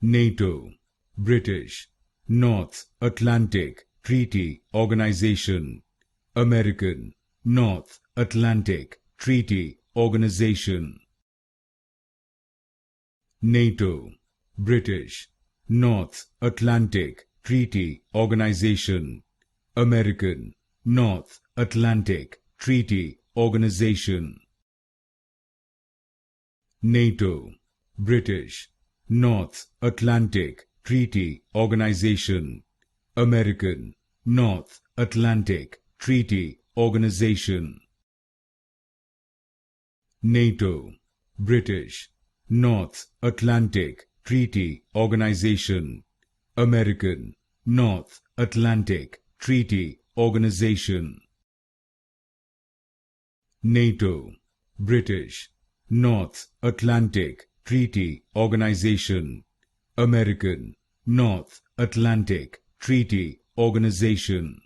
NATO, British, North Atlantic Treaty Organization, American, North Atlantic Treaty Organization. NATO, British, North Atlantic Treaty Organization, American, North Atlantic Treaty Organization. NATO, British, North Atlantic Treaty Organization, American, North Atlantic Treaty Organization. NATO, British, North Atlantic Treaty Organization, American, North Atlantic Treaty Organization. NATO, British, North Atlantic Treaty Organization, American, North Atlantic Treaty Organization.